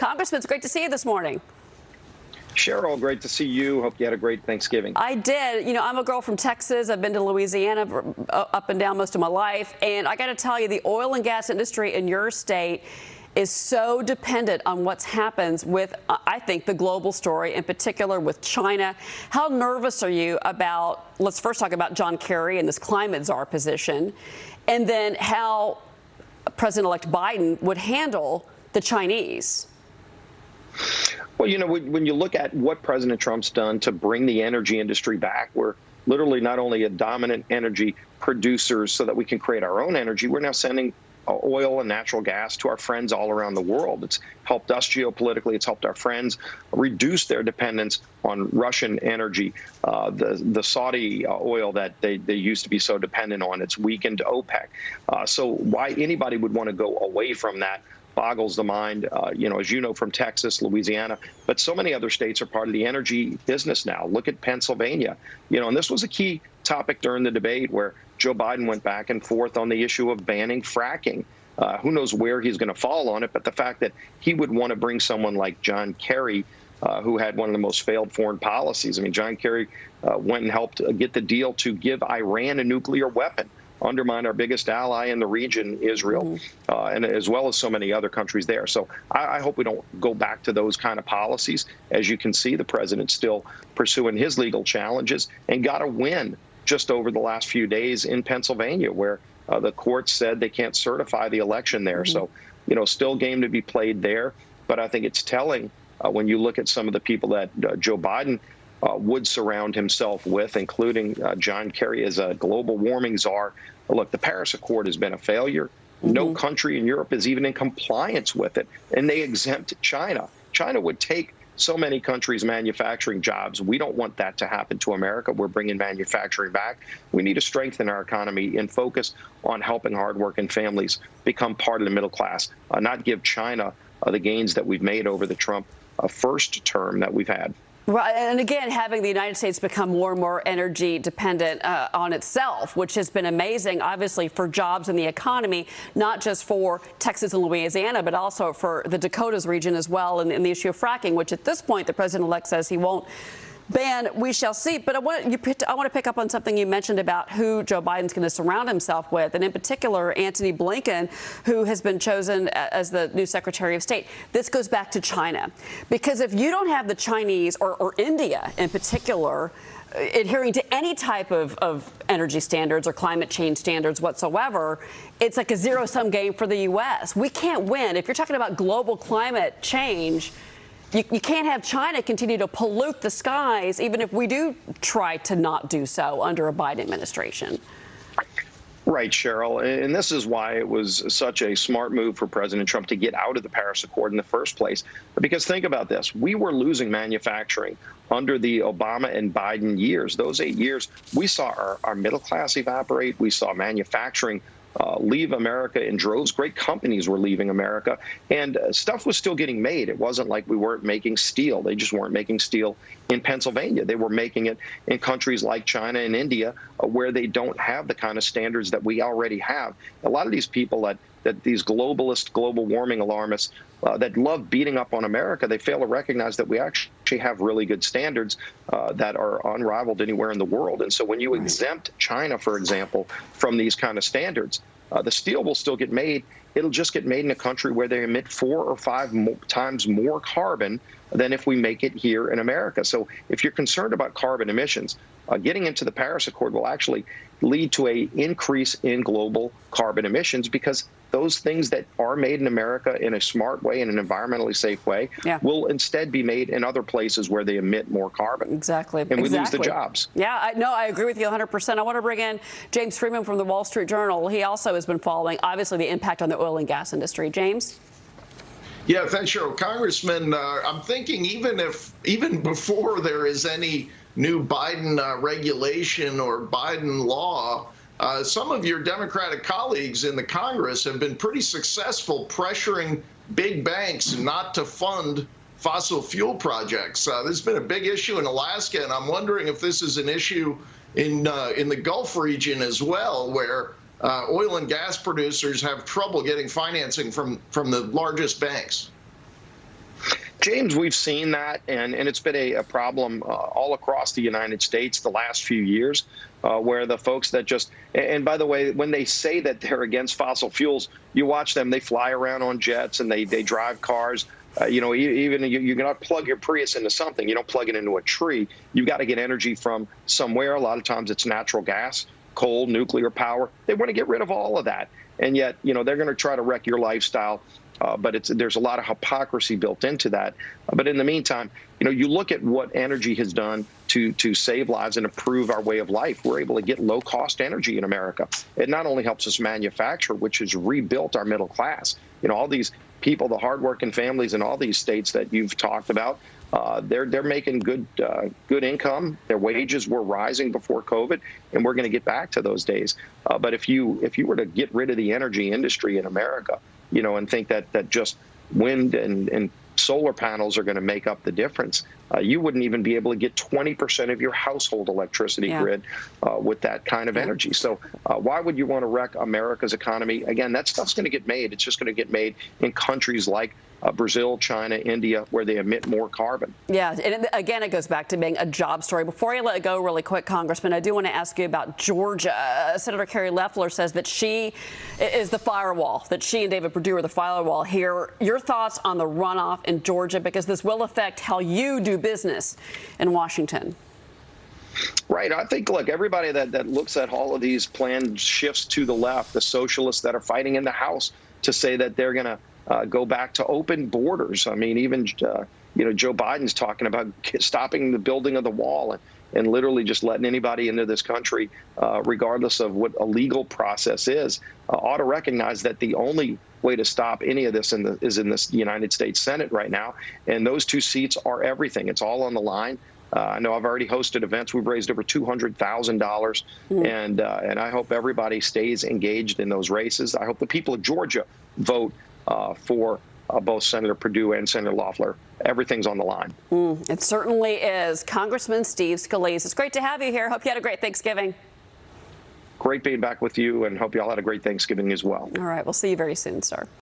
Congressman, it's great to see you this morning. Cheryl, great to see you. Hope you had a great Thanksgiving. I did. You know, I'm a girl from Texas. I've been to Louisiana up and down most of my life. And I got to tell you, the oil and gas industry in your state is so dependent on what happens with, I think, the global story, in particular with China. How nervous are you about, let's first talk about John Kerry and this climate czar position, and then how President-elect Biden would handle the Chinese? Well, you know, when you look at what President Trump's done to bring the energy industry back, we're literally not only a dominant energy producer so that we can create our own energy, we're now sending oil and natural gas to our friends all around the world. It's helped us geopolitically. It's helped our friends reduce their dependence on Russian energy, the Saudi oil that they used to be so dependent on. It's weakened OPEC. So why anybody would want to go away from that boggles the mind, you know, as you know, from Texas, Louisiana, but so many other states are part of the energy business now. Look at Pennsylvania, you know, and this was a key topic during the debate where Joe Biden went back and forth on the issue of banning fracking. Who knows where he's going to fall on it, but the fact that he would want to bring someone like John Kerry, who had one of the most failed foreign policies. I mean, John Kerry went and helped get the deal to give Iran a nuclear weapon, undermine our biggest ally in the region, Israel, and as well as so many other countries there. So I hope we don't go back to those kind of policies. As you can see, the president's still pursuing his legal challenges and got a win just over the last few days in Pennsylvania, where the court said they can't certify the election there. So, you know, still game to be played there. But I think it's telling when you look at some of the people that Joe Biden would surround himself with, including John Kerry as a global warming czar. Look, the Paris Accord has been a failure. No country in Europe is even in compliance with it, and they exempt China. China would take so many countries' manufacturing jobs. We don't want that to happen to America. We're bringing manufacturing back. We need to strengthen our economy and focus on helping hardworking families become part of the middle class, not give China the gains that we've made over the Trump first term that we've had. Right, and again, having the United States become more and more energy dependent on itself, which has been amazing, obviously, for jobs in the economy, not just for Texas and Louisiana, but also for the Dakotas region as well, and the issue of fracking, which at this point the president-elect says he won't ban. We shall see. But I want to pick up on something you mentioned about who Joe Biden's going to surround himself with, and in particular, Antony Blinken, who has been chosen as the new Secretary of State. This goes back to China, because if you don't have the Chinese or India in particular adhering to any type of energy standards or climate change standards whatsoever, it's like a zero-sum game for the U.S. We can't win. If you're talking about global climate change, you can't have China continue to pollute the skies, even if we do try to not do so under a Biden administration. Right, Cheryl. And this is why it was such a smart move for President Trump to get out of the Paris Accord in the first place. Because think about this. We were losing manufacturing under the Obama and Biden years. Those 8 years, we saw our middle class evaporate. We saw manufacturing leave America in droves. Great companies were leaving America, and stuff was still getting made. It wasn't like we weren't making steel. They just weren't making steel in Pennsylvania. They were making it in countries like China and India, where they don't have the kind of standards that we already have. A lot of these people that these globalist, global warming alarmists that love beating up on America, they fail to recognize that we actually have really good standards that are unrivaled anywhere in the world. And so when you exempt China, for example, from these kind of standards, the steel will still get made. It'll just get made in a country where they emit 4 or 5 times more carbon than if we make it here in America. So if you're concerned about carbon emissions, getting into the Paris Accord will actually lead to an increase in global carbon emissions, because those things that are made in America in a smart way, in an environmentally safe way, will instead be made in other places where they emit more carbon. Exactly. And we lose the jobs. Yeah, I agree with you 100%. I want to bring in James Freeman from the Wall Street Journal. He also has been following, obviously, the impact on the oil and gas industry. James? Yeah, thanks, Cheryl. Congressman, I'm thinking even before there is any new Biden regulation or Biden law, some of your Democratic colleagues in the Congress have been pretty successful pressuring big banks not to fund fossil fuel projects. There's been a big issue in Alaska, and I'm wondering if this is an issue in the Gulf region as well, where oil and gas producers have trouble getting financing from the largest banks. James, we've seen that, and it's been a problem all across the United States the last few years, where the folks that just, and by the way, when they say that they're against fossil fuels, you watch them, they fly around on jets and they drive cars. You know, even you cannot plug your Prius into something. You don't plug it into a tree. You've got to get energy from somewhere. A lot of times it's natural gas, coal, nuclear power. They want to get rid of all of that. And yet, you know, they're going to try to wreck your lifestyle. But there's a lot of hypocrisy built into that. But in the meantime, you know, you look at what energy has done to save lives and improve our way of life. We're able to get low-cost energy in America. It not only helps us manufacture, which has rebuilt our middle class. You know, all these people, the hardworking families in all these states that you've talked about, they're making good income. Their wages were rising before COVID, and we're going to get back to those days. But if you were to get rid of the energy industry in America, you know, and think that just wind and solar panels are going to make up the difference, you wouldn't even be able to get 20% of your household electricity grid with that kind of energy. So why would you want to wreck America's economy? Again, that stuff's going to get made. It's just going to get made in countries like Brazil, China, India, where they emit more carbon. Yeah, and again, it goes back to being a job story. Before I let it go really quick, Congressman, I do want to ask you about Georgia. Senator Carrie Loeffler says that she is the firewall, that she and David Perdue are the firewall here. Your thoughts on the runoff in Georgia, because this will affect how you do business in Washington. Right. I think, look, everybody that looks at all of these planned shifts to the left, the socialists that are fighting in the House to say that they're going to go back to open borders. I mean, even, you know, Joe Biden's talking about stopping the building of the wall and literally just letting anybody into this country, regardless of what a legal process is, ought to recognize that the only way to stop any of this is in this United States Senate right now. And those two seats are everything. It's all on the line. I know I've already hosted events. We've raised over $200,000, and I hope everybody stays engaged in those races. I hope the people of Georgia vote for both Senator Perdue and Senator Loeffler. Everything's on the line. It certainly is. Congressman Steve Scalise, it's great to have you here. Hope you had a great Thanksgiving. Great being back with you, and hope you all had a great Thanksgiving as well. All right. We'll see you very soon, sir.